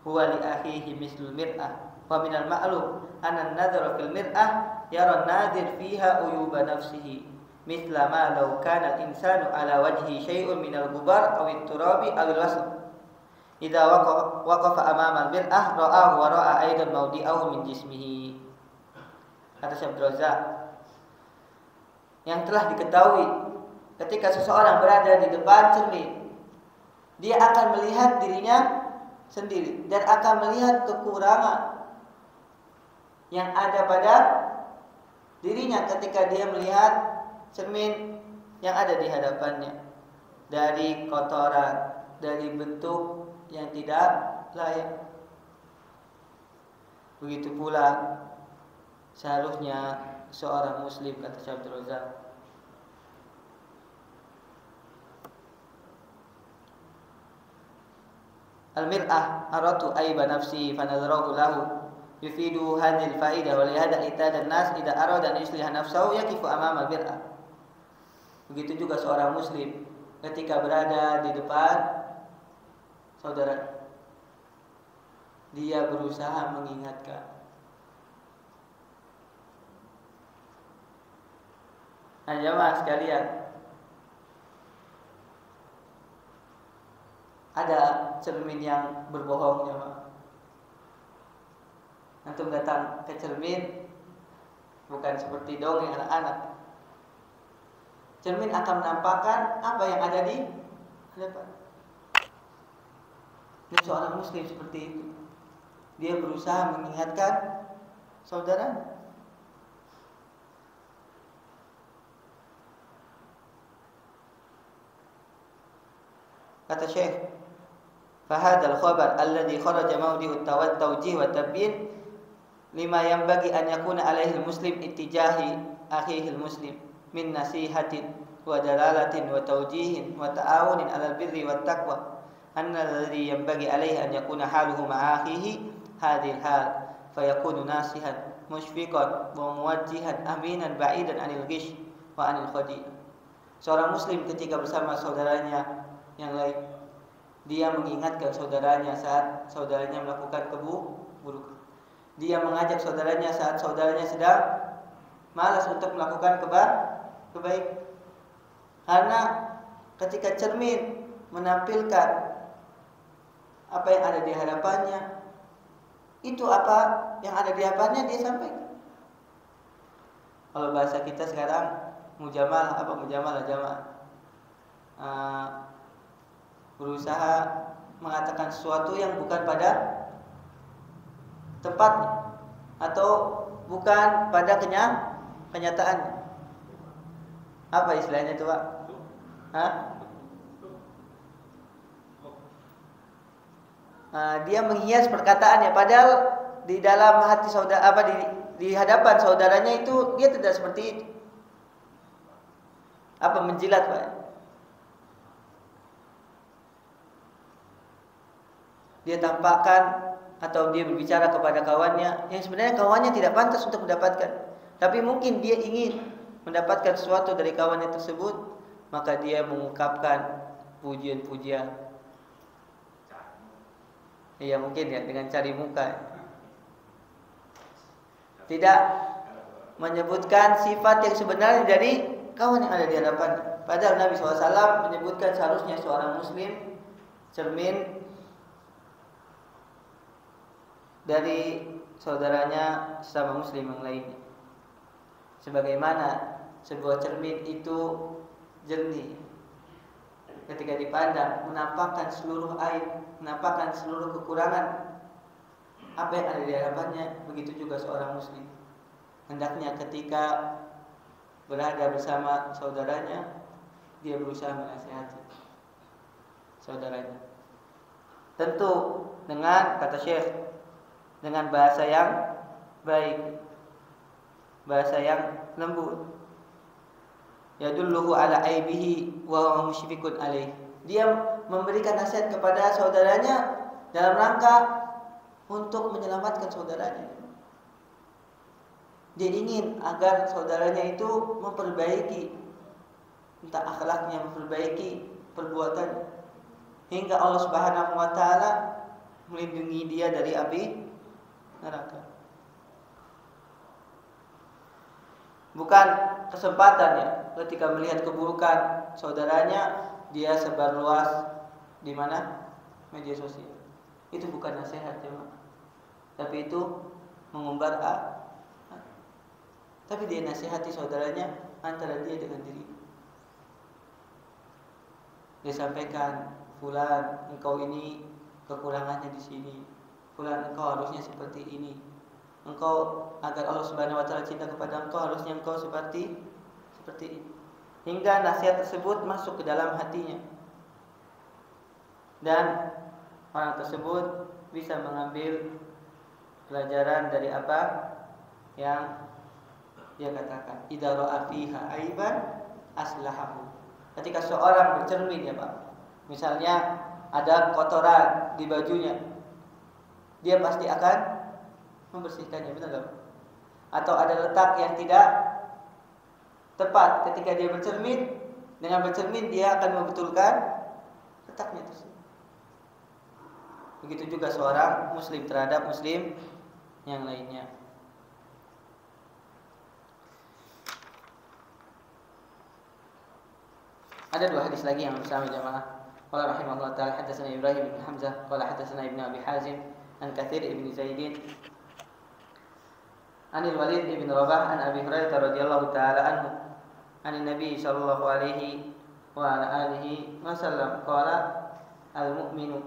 huwa li akhihi mislul mir'ah wa minal ma'lum anna an-nadhara fil mir'ah yara an-nadhir fiha uyuba nafsihi mithla ma law kana al-insanu ala wajhi syai'un minal gubar aw at-turabi aw al-wasl idza waqafa amama al-mir'ah ra'ahu wa ra'a aidan mawdi'ahu min jismihi. Kata Syekh Abdul Razak, yang telah diketahui ketika seseorang berada di depan cermin, dia akan melihat dirinya sendiri dan akan melihat kekurangan yang ada pada dirinya ketika dia melihat cermin yang ada di hadapannya, dari kotoran, dari bentuk yang tidak layak. Begitu pula seharusnya seorang muslim, kata Syekh Abdul Razak, al-mir'ah aratu aiba nafsi fanadharahu lahu yufidu hadhil faidah wa lihada itadan nas idza arada an yusliha nafsahu yaqifu amama al-mir'ah. Begitu juga seorang muslim ketika berada di depan saudara, dia berusaha mengingatkan. Nah, jemaah sekalian, ada cermin yang berbohong, jemaah. Antum datang ke cermin bukan seperti dongeng anak-anak. Cermin akan menampakkan apa yang ada di hadapan. Ini seorang muslim seperti itu. Dia berusaha mengingatkan saudaranya. Kata Syekh, fahadal khabar alladhi kharaja mawdi'ut tawjih wa tabyin lima yanbaghi an yakuna alaihi al-muslim ittijahi akhihi al-muslim min nasihatin wa dalalatin wa tawjihin wa ta'awunin 'alal birri wat taqwa anna alladhi yanbaghi alaihi an yakuna haluhu ma'a akhihi hadhil hal fayakunu nasihan mushfiqan wa muwajjihan aminan ba'idan 'anil ghish wa 'anil khadi'. Seorang muslim ketika bersama saudaranya yang lain, dia mengingatkan saudaranya saat saudaranya melakukan keburukan. Dia mengajak saudaranya saat saudaranya sedang malas untuk melakukan kebaikan. Karena ketika cermin menampilkan apa yang ada di hadapannya, itu apa yang ada di hadapannya dia sampaikan. Kalau bahasa kita sekarang mujamalah, apa mujamalah jamaah? Berusaha mengatakan sesuatu yang bukan pada tempatnya atau bukan pada kenyataannya. Apa istilahnya itu, Pak? dia menghias perkataannya, padahal di dalam hati saudara di hadapan saudaranya itu dia tidak seperti itu. Menjilat, Pak? Dia tampakkan atau dia berbicara kepada kawannya yang sebenarnya kawannya tidak pantas untuk mendapatkan. Tapi mungkin dia ingin mendapatkan sesuatu dari kawannya tersebut, maka dia mengungkapkan pujian-pujian. Iya mungkin ya, dengan cari muka. Tidak menyebutkan sifat yang sebenarnya dari kawan yang ada di hadapan. Padahal Nabi SAW menyebutkan seharusnya seorang muslim cermin dari saudaranya sesama muslim yang lainnya. Sebagaimana sebuah cermin itu jernih, ketika dipandang menampakkan seluruh aib, menampakkan seluruh kekurangan apa yang ada di hadapannya. Begitu juga seorang muslim, hendaknya ketika berada bersama saudaranya, dia berusaha menasihati saudaranya. Tentu dengan, kata Syekh, dengan bahasa yang baik, bahasa yang lembut. Yadulluhu ala aibihi wa huwa musyfiqun alaih. Dia memberikan nasihat kepada saudaranya dalam rangka untuk menyelamatkan saudaranya. Dia ingin agar saudaranya itu memperbaiki entah akhlaknya, memperbaiki perbuatannya, hingga Allah Subhanahu wa taala melindungi dia dari api neraka. Bukan kesempatannya ketika melihat keburukan saudaranya dia sebar luas di mana? Media sosial. Itu bukan nasihat, jemaah. Tapi itu mengumbar tapi dia nasihati saudaranya antara dia dengan diri. Dia sampaikan, fulan, engkau ini kekurangannya di sini. Fulan, engkau harusnya seperti ini. Engkau agar Allah Subhanahu wa taala cinta kepada engkau, harusnya engkau seperti ini. Hingga nasihat tersebut masuk ke dalam hatinya. Dan orang tersebut bisa mengambil pelajaran dari apa yang dia katakan. Idza ra'a fiha aiban aslahahu. Ketika seorang bercermin, ya Pak, misalnya ada kotoran di bajunya, dia pasti akan membersihkannya, benar enggak? Atau ada letak yang tidak tepat, ketika dia bercermin, dengan bercermin dia akan membetulkan letaknya tersebut. Begitu juga seorang muslim terhadap muslim yang lainnya. Ada dua hadis lagi yang bersama jemaah. Qala rahimahullah ta'ala hadatsana Ibrahim bin Hamzah qala hadatsana Ibnu Abi Hazim an Katsir ibn Zaidin Anil Walid ibn Rabah an Abi Hurairah radhiyallahu ta'ala anhu anin Nabi sallallahu alaihi wa ala alihi wasallam qala al-mu'minu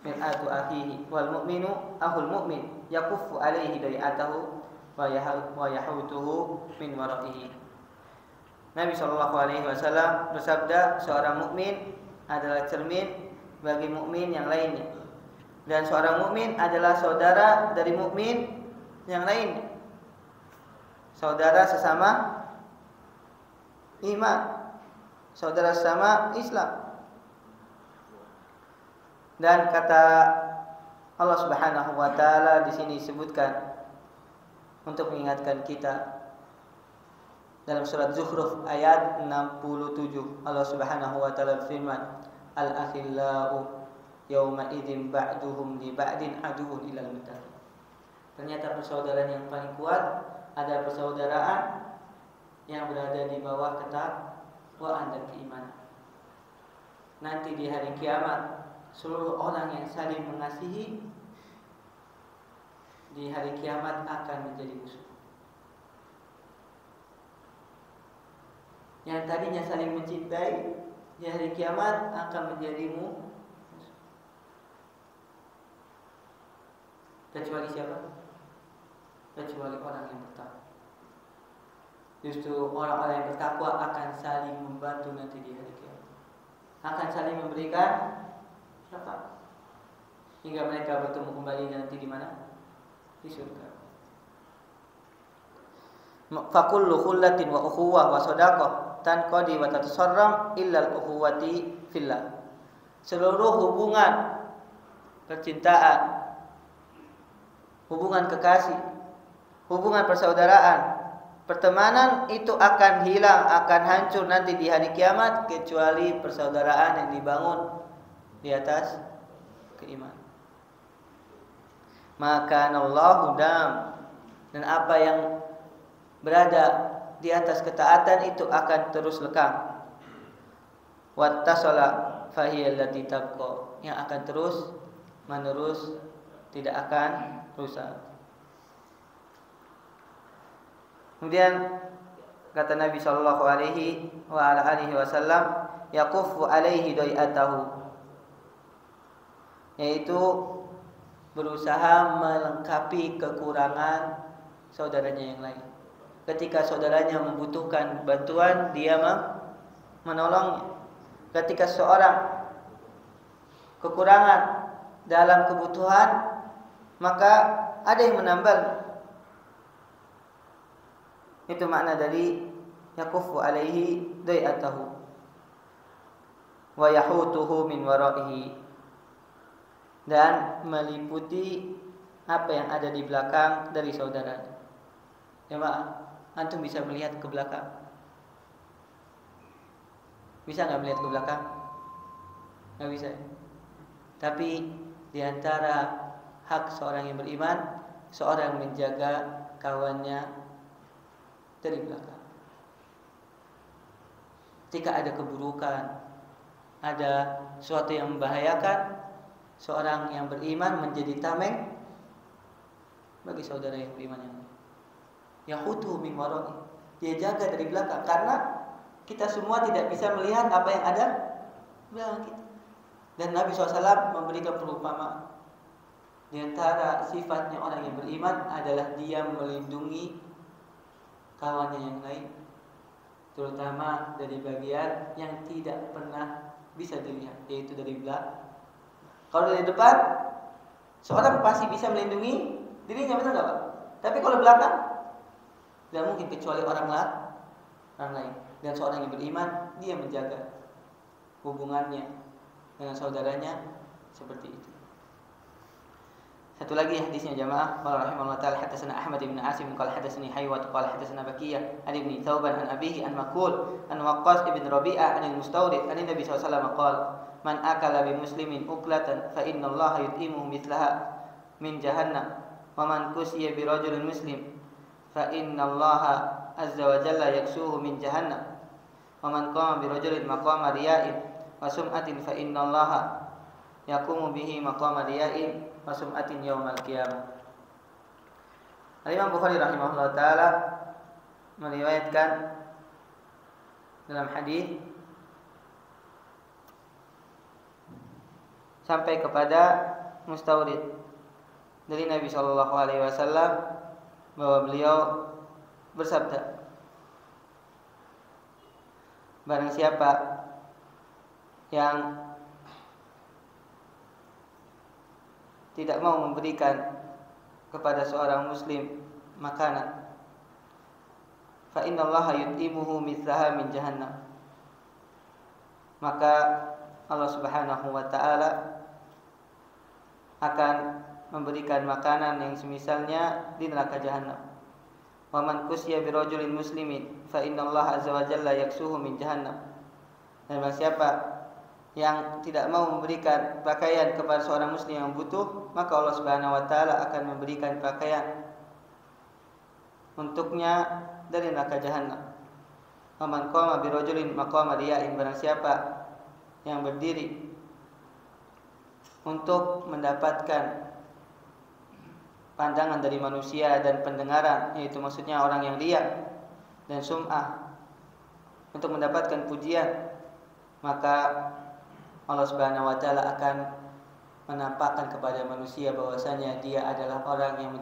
mir'atu akhihi wal mu'minu akhul mu'min yakuffu alaihi bai'atahu wa yahutuhu min wara'ihi. Nabi sallallahu alaihi wasallam bersabda, seorang mukmin adalah cermin bagi mukmin yang lainnya, dan seorang mukmin adalah saudara dari mukmin yang lainnya. Saudara sesama iman, saudara sesama Islam. Dan kata Allah Subhanahu wa taala di sini disebutkan untuk mengingatkan kita dalam surat Zukhruf ayat 67. Allah Subhanahu wa taala berfirman, al-akhillau yauma idzin ba'duhum li ba'din aduwwun ilal muttaqin. Ternyata persaudaraan yang paling kuat ada persaudaraan yang berada di bawah ketakwaan dan keimanan. Nanti di hari kiamat seluruh orang yang saling mengasihi di hari kiamat akan menjadi musuh. Yang tadinya saling mencintai di hari kiamat akan menjadi musuh. Kecuali siapa? Kecuali orang yang bertakwa. Justru orang-orang yang bertakwa akan saling membantu nanti di hari kiamat. Akan saling memberikan syafaat. hingga mereka bertemu kembali nanti di mana? Di surga. Fakullu khullatin wa ukhuwah wa shadaqah tanqadi wa tatasarram illa al-ukhuwati fillah. Seluruh hubungan percintaan, hubungan kekasih, hubungan persaudaraan, pertemanan itu akan hilang, akan hancur nanti di hari kiamat kecuali persaudaraan yang dibangun di atas keimanan. Maka Allahu dam, dan apa yang berada di atas ketaatan itu akan terus lekang. Wattasala fahiyal lati tabqa, yang akan terus menerus, tidak akan rusak. Kemudian kata Nabi sallallahu alaihi wasallam, yaqufu alaihi dai'atahu, yaitu berusaha melengkapi kekurangan saudaranya yang lain. Ketika saudaranya membutuhkan bantuan, dia menolongnya. Ketika seorang kekurangan dalam kebutuhan, maka ada yang menambah. Itu makna dari yaqufu alaihi dai'atahu wa yahutuhu min waraihi, dan meliputi apa yang ada di belakang dari saudaranya. Jemaah, antum bisa melihat ke belakang? Bisa nggak melihat ke belakang? Nggak bisa. Tapi di antara hak seorang yang beriman, seorang menjaga kawannya dari belakang. Ketika ada keburukan, ada sesuatu yang membahayakan, seorang yang beriman menjadi tameng bagi saudara yang beriman yang lain. Yahutu min wara'i, dia jaga dari belakang, karena kita semua tidak bisa melihat apa yang ada di belakang kita. Dan Nabi SAW memberikan perumpamaan, di antara sifatnya orang yang beriman adalah dia melindungi kawannya yang lain, terutama dari bagian yang tidak pernah bisa dilihat, yaitu dari belakang. Kalau dari depan, seorang pasti bisa melindungi dirinya, betul nggak Pak? Tapi kalau belakang, tidak mungkin kecuali orang lain. Dan seorang yang beriman, dia menjaga hubungannya dengan saudaranya seperti itu. Satu lagi hadisnya jamaah, qala rahimahullah ta'ala hadatsana Ahmad bin Asim qala hadatsani Haywat qala hadatsana Bakiyah an ibni Thauban an abihi an Maqul an Waqqas ibn Rabi'ah an al-Mustawrid an Nabi sallallahu alaihi wasallam qala man akala bi muslimin uklatan fa inna Allah yut'imuhu mithlaha min jahannam wa man kusiya bi rajulin muslim fa inna Allah azza wa jalla yaksuhu min jahannam wa man qama bi rajulin maqama riya'in wa sum'atin fa inna Allah yaqumu bihi maqama riya'in wa sum'atin yaumal qiyamah. Al-Imam Bukhari rahimahullah ta'ala meriwayatkan dalam hadis sampai kepada Mustawrid dari Nabi sallallahu alaihi wasallam bahwa beliau bersabda, barang siapa yang tidak mau memberikan kepada seorang muslim makanan, fa innallaha yut'imuhu mithlaha min jahannam, maka Allah Subhanahu wa taala akan memberikan makanan yang semisalnya di neraka jahanam. Wa man kusiya bi rajulin muslimin fa innallaha azza wa jalla yaksuhu min jahannam. Dan barang siapa yang tidak mau memberikan pakaian kepada seorang muslim yang butuh, maka Allah Subhanahu wa taala akan memberikan pakaian untuknya dari neraka jahanam. Wa man qama bi rajulin maqama riya'in, barang siapa yang berdiri untuk mendapatkan pandangan dari manusia dan pendengaran, yaitu maksudnya orang yang riya, dan sum'ah, untuk mendapatkan pujian, maka Allah Subhanahu wa taala akan menampakkan kepada manusia bahwasanya dia adalah orang yang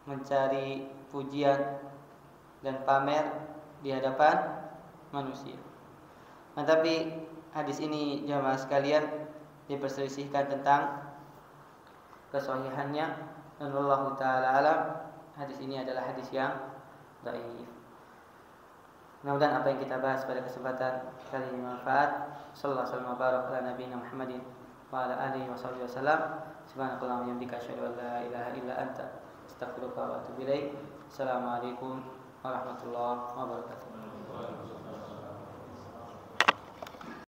mencari pujian dan pamer di hadapan manusia. Nah, tapi hadis ini jamaah sekalian diperselisihkan tentang kesahihannya. Dan wallahu taala alam, hadis ini adalah hadis yang dhaif. Mudah-mudahan apa yang kita bahas pada kesempatan kali ini bermanfaat. Sallallahu alaihi wasallam baraka ala nabiyina Muhammadin wa ala alihi washabihi wasallam. Subhanakallahumma wa bihamdika asyhadu an la ilaha illa anta astaghfiruka wa atubu ilaik. Assalamualaikum warahmatullahi wabarakatuh.